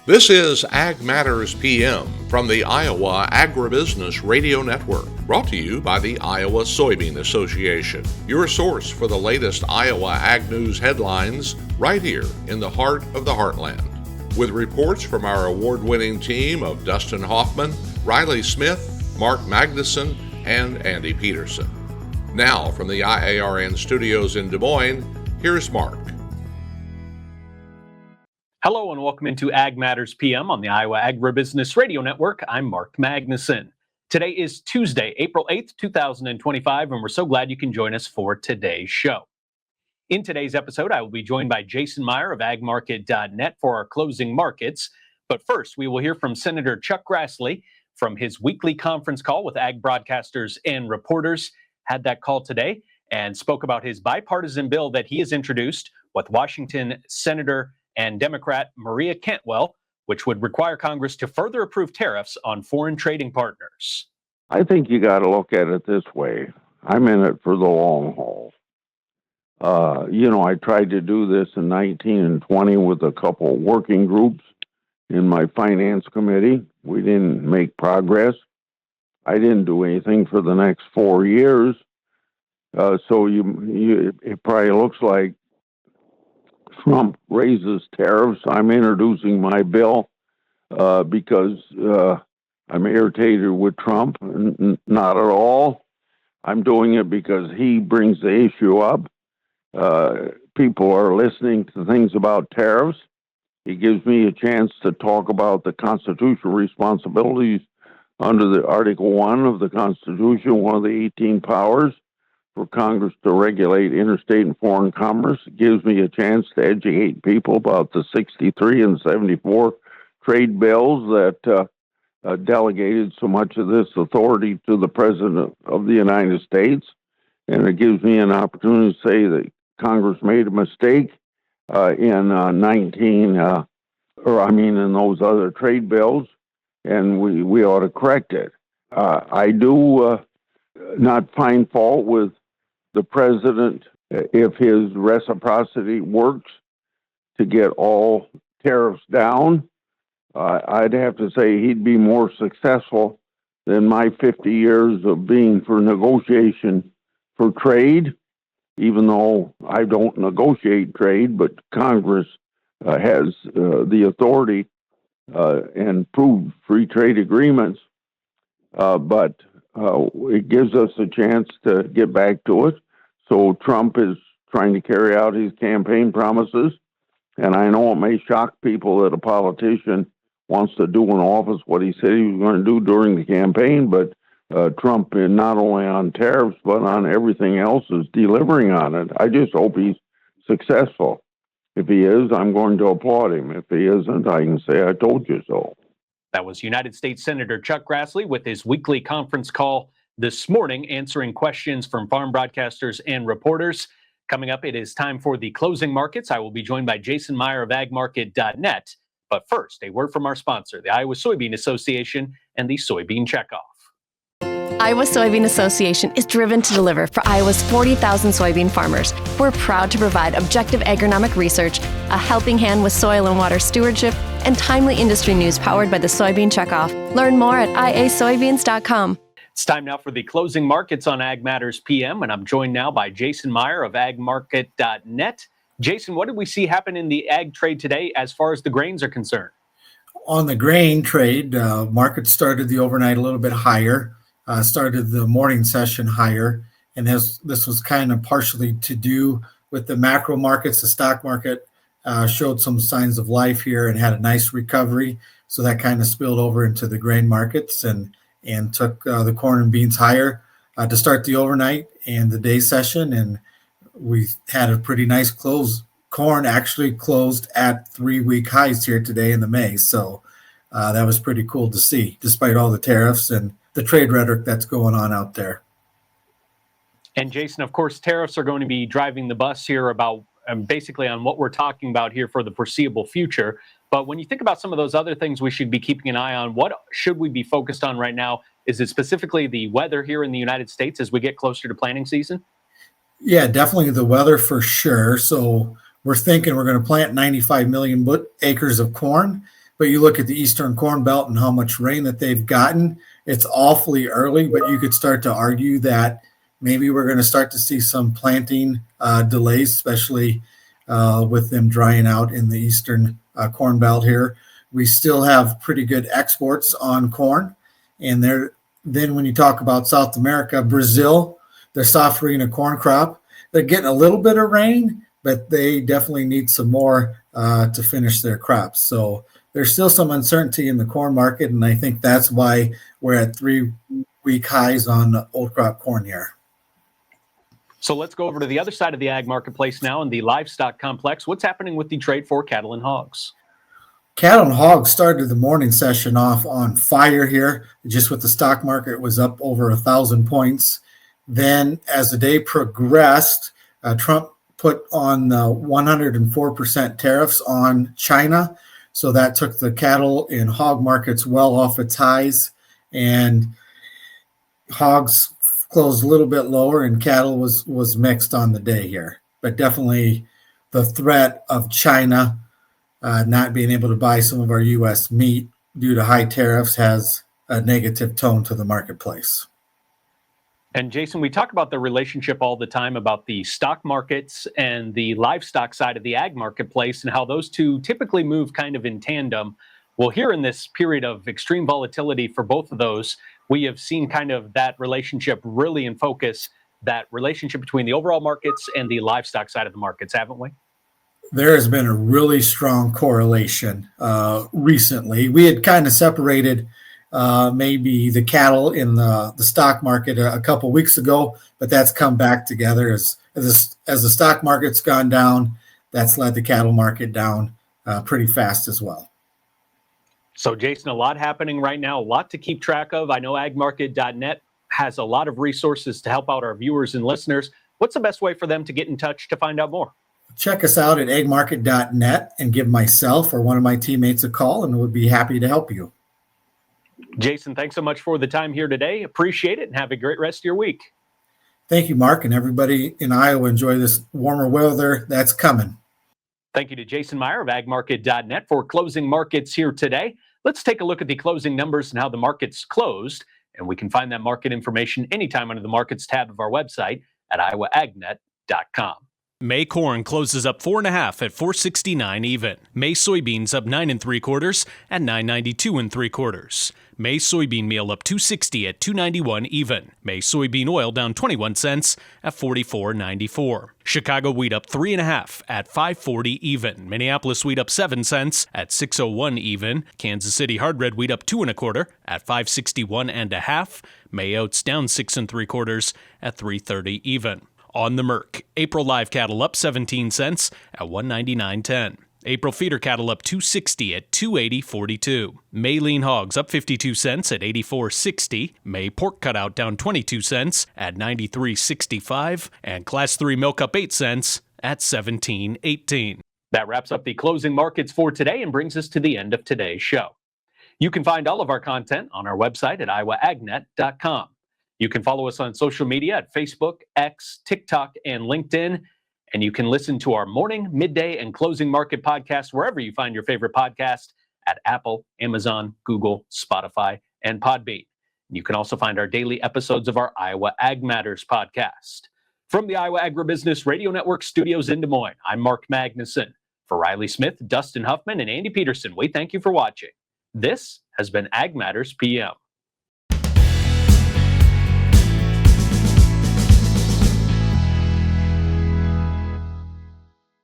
This is Ag Matters PM from the Iowa Agribusiness Radio Network, brought to you by the Iowa Soybean Association, your source for the latest Iowa ag news headlines right here in the heart of the heartland. With reports from our award-winning team of Dustin Hoffman, Riley Smith, Mark Magnuson, and Andy Peterson. Now from the IARN studios in Des Moines, here's Mark. Hello and welcome into Ag Matters PM on the Iowa Agribusiness Radio Network. I'm Mark Magnuson. Today is Tuesday, April 8th, 2025, and we're so glad you can join us for today's show. In today's episode, I will be joined by Jason Meyer of agmarket.net for our closing markets. But first, we will hear from Senator Chuck Grassley from his weekly conference call with ag broadcasters and reporters. Had that call today and spoke about his bipartisan bill that he has introduced with Washington Senator and Democrat Maria Cantwell, which would require Congress to further approve tariffs on foreign trading partners. I think you got to look at it this way. I'm in it for the long haul. I tried to do this in 19 and 20 with a couple of working groups in my finance committee. We didn't make progress. I didn't do anything for the next 4 years. So it probably looks like Trump raises tariffs. I'm introducing my bill because I'm irritated with Trump. Not at all. I'm doing it because he brings the issue up. People are listening to things about tariffs. He gives me a chance to talk about the constitutional responsibilities under the Article 1 of the Constitution, one of the 18 powers for Congress to regulate interstate and foreign commerce. It gives me a chance to educate people about the 63 and 74 trade bills that delegated so much of this authority to the President of the United States. And it gives me an opportunity to say that Congress made a mistake in those other trade bills, and we ought to correct it. I do not find fault with the president if his reciprocity works to get all tariffs down. I'd have to say he'd be more successful than my 50 years of being for negotiation for trade, even though I don't negotiate trade, but Congress has the authority and approved free trade agreements. But it gives us a chance to get back to it. So Trump is trying to carry out his campaign promises. And I know it may shock people that a politician wants to do in office what he said he was going to do during the campaign, but Trump, not only on tariffs, but on everything else, is delivering on it. I just hope he's successful. If he is, I'm going to applaud him. If he isn't, I can say, I told you so. That was United States Senator Chuck Grassley with his weekly conference call this morning, answering questions from farm broadcasters and reporters. Coming up, it is time for the closing markets. I will be joined by Jason Meyer of agmarket.net. But first, a word from our sponsor, the Iowa Soybean Association and the Soybean Checkoff. Iowa Soybean Association is driven to deliver for Iowa's 40,000 soybean farmers. We're proud to provide objective agronomic research, a helping hand with soil and water stewardship, and timely industry news powered by the Soybean Checkoff. Learn more at iasoybeans.com. It's time now for the closing markets on Ag Matters PM, and I'm joined now by Jason Meyer of agmarket.net. Jason, what did we see happen in the ag trade today as far as the grains are concerned? On the grain trade, market started the overnight a little bit higher. Started the morning session higher, and this was kind of partially to do with the macro markets. The stock market showed some signs of life here and had a nice recovery, so that kind of spilled over into the grain markets and took the corn and beans higher to start the overnight and the day session, and we had a pretty nice close. Corn actually closed at 3-week highs here today in the May, so that was pretty cool to see, despite all the tariffs and the trade rhetoric that's going on out there. And Jason, of course, tariffs are going to be driving the bus here about basically on what we're talking about here for the foreseeable future. But when you think about some of those other things we should be keeping an eye on, what should we be focused on right now? Is it specifically the weather here in the United States as we get closer to planting season? Yeah, definitely the weather for sure. So we're thinking we're going to plant 95 million acres of corn. but you look at the Eastern Corn Belt and how much rain that they've gotten, it's awfully early, but you could start to argue that maybe we're going to start to see some planting delays, especially with them drying out in the Eastern Corn Belt here. We still have pretty good exports on corn. And then when you talk about South America, Brazil, they're suffering a corn crop. They're getting a little bit of rain, but they definitely need some more to finish their crops. So there's still some uncertainty in the corn market, and I think that's why we're at 3-week highs on old crop corn here. So let's go over to the other side of the ag marketplace now in the livestock complex. What's happening with the trade for cattle and hogs? Cattle and hogs started the morning session off on fire here. Just with the stock market was up over 1,000 points. Then as the day progressed, Trump put on 104% tariffs on China. So that took the cattle and hog markets well off its highs. And hogs closed a little bit lower and cattle was mixed on the day here. But definitely the threat of China not being able to buy some of our U.S. meat due to high tariffs has a negative tone to the marketplace. And Jason, we talk about the relationship all the time about the stock markets and the livestock side of the ag marketplace and how those two typically move kind of in tandem. Well, here in this period of extreme volatility for both of those, we have seen kind of that relationship really in focus, that relationship between the overall markets and the livestock side of the markets, haven't we? There has been a really strong correlation recently. We had kind of separated maybe the cattle in the stock market a couple weeks ago, but that's come back together as the stock market's gone down. That's led the cattle market down pretty fast as well. So, Jason, a lot happening right now, a lot to keep track of. I know agmarket.net has a lot of resources to help out our viewers and listeners. What's the best way for them to get in touch to find out more? Check us out at agmarket.net and give myself or one of my teammates a call, and we'll be happy to help you. Jason, thanks so much for the time here today. Appreciate it, and have a great rest of your week. Thank you, Mark, and everybody in Iowa enjoy this warmer weather that's coming. Thank you to Jason Meyer of agmarket.net for closing markets here today. Let's take a look at the closing numbers and how the markets closed, and we can find that market information anytime under the Markets tab of our website at iowaagnet.com. May corn closes up 4.5 at $4.69 even. May soybeans up 9 3/4 at $9.92 3/4. May soybean meal up $2.60 at $2.91 even. May soybean oil down 21 cents at $44.94. Chicago wheat up 3.5 at $5.40 even. Minneapolis wheat up 7 cents at $6.01 even. Kansas City hard red wheat up 2 1/4 at $5.61 1/2. May oats down 6 3/4 at $3.30 even. On the Merc, April live cattle up 17 cents at $199.10. April feeder cattle up $2.60 at $280.42. May lean hogs up 52 cents at $84.60. May pork cutout down 22 cents at $93.65. And Class 3 milk up 8 cents at $17.18. That wraps up the closing markets for today and brings us to the end of today's show. You can find all of our content on our website at iowaagnet.com. You can follow us on social media at Facebook, X, TikTok, and LinkedIn. And you can listen to our morning, midday, and closing market podcast wherever you find your favorite podcast at Apple, Amazon, Google, Spotify, and Podbean. You can also find our daily episodes of our Iowa Ag Matters podcast. From the Iowa Agribusiness Radio Network studios in Des Moines, I'm Mark Magnuson. For Riley Smith, Dustin Huffman, and Andy Peterson, we thank you for watching. This has been Ag Matters PM.